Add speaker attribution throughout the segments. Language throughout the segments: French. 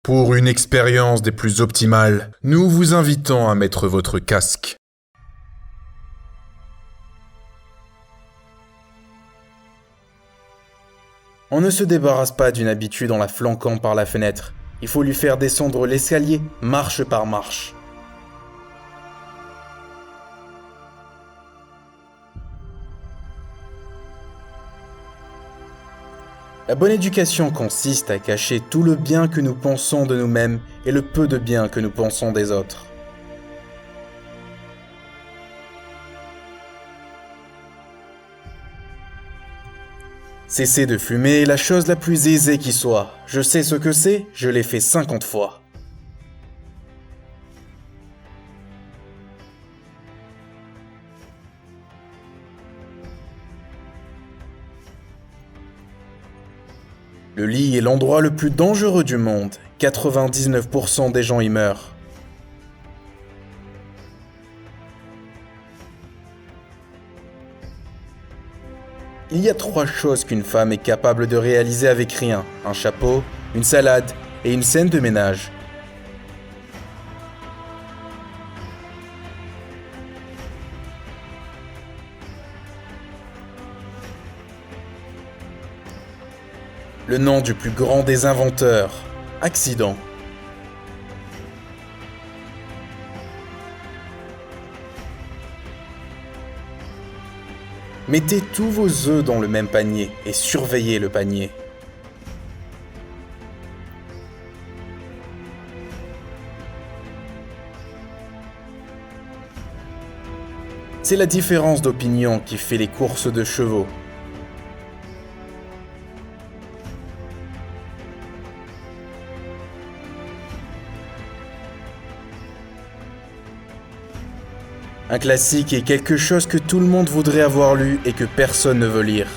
Speaker 1: Pour une expérience des plus optimales, nous vous invitons à mettre votre casque.
Speaker 2: On ne se débarrasse pas d'une habitude en la flanquant par la fenêtre. Il faut lui faire descendre l'escalier, marche par marche. La bonne éducation consiste à cacher tout le bien que nous pensons de nous-mêmes et le peu de bien que nous pensons des autres. Cesser de fumer est la chose la plus aisée qui soit. Je sais ce que c'est, je l'ai fait 50 fois. Le lit est l'endroit le plus dangereux du monde. 99% des gens y meurent. Il y a 3 choses qu'une femme est capable de réaliser avec rien. Un chapeau, une salade et une scène de ménage. Le nom du plus grand des inventeurs. Accident. Mettez tous vos œufs dans le même panier et surveillez le panier. C'est la différence d'opinion qui fait les courses de chevaux. Un classique est quelque chose que tout le monde voudrait avoir lu et que personne ne veut lire.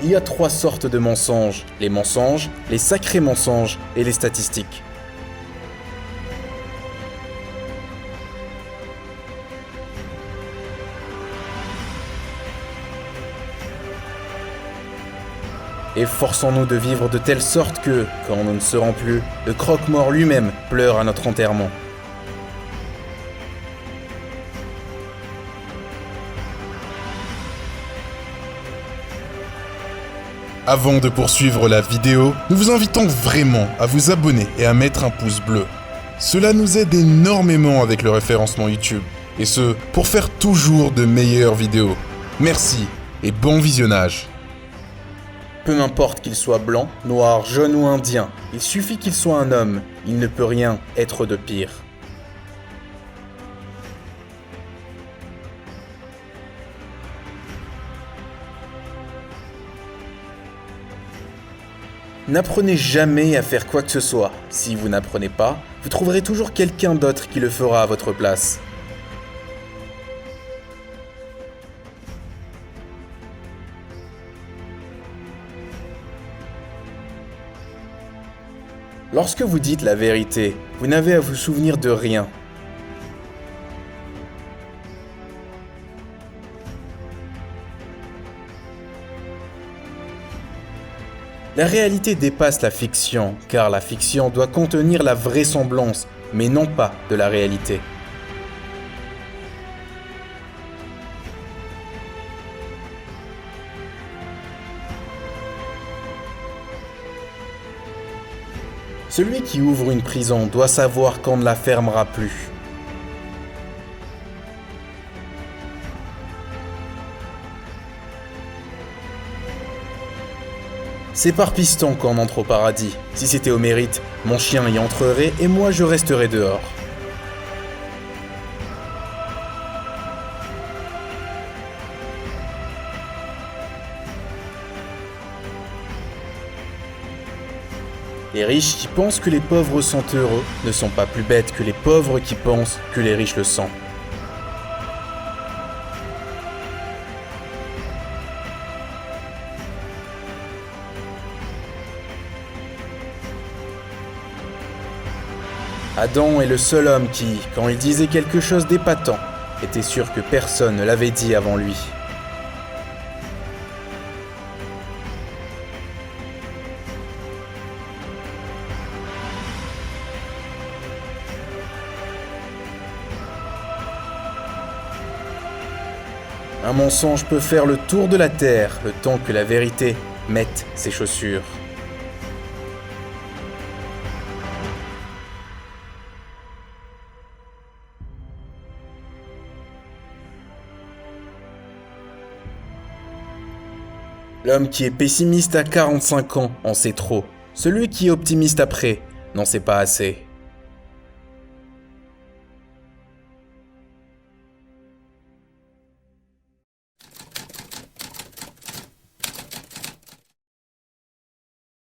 Speaker 2: Il y a 3 sortes de mensonges, les sacrés mensonges et les statistiques. Et forçons-nous de vivre de telle sorte que, quand nous ne serons plus, le croque-mort lui-même pleure à notre enterrement.
Speaker 1: Avant de poursuivre la vidéo, nous vous invitons vraiment à vous abonner et à mettre un pouce bleu. Cela nous aide énormément avec le référencement YouTube, et ce, pour faire toujours de meilleures vidéos. Merci et bon visionnage.
Speaker 2: Peu m'importe qu'il soit blanc, noir, jaune ou indien, il suffit qu'il soit un homme, il ne peut rien être de pire. N'apprenez jamais à faire quoi que ce soit. Si vous n'apprenez pas, vous trouverez toujours quelqu'un d'autre qui le fera à votre place. Lorsque vous dites la vérité, vous n'avez à vous souvenir de rien. La réalité dépasse la fiction, car la fiction doit contenir la vraisemblance, mais non pas de la réalité. Celui qui ouvre une prison doit savoir qu'on ne la fermera plus. C'est par piston qu'on entre au paradis. Si c'était au mérite, mon chien y entrerait et moi je resterais dehors. Les riches qui pensent que les pauvres sont heureux ne sont pas plus bêtes que les pauvres qui pensent que les riches le sont. Adam est le seul homme qui, quand il disait quelque chose d'épatant, était sûr que personne ne l'avait dit avant lui. Un mensonge peut faire le tour de la terre le temps que la vérité mette ses chaussures. L'homme qui est pessimiste à 45 ans en sait trop. Celui qui est optimiste après n'en sait pas assez.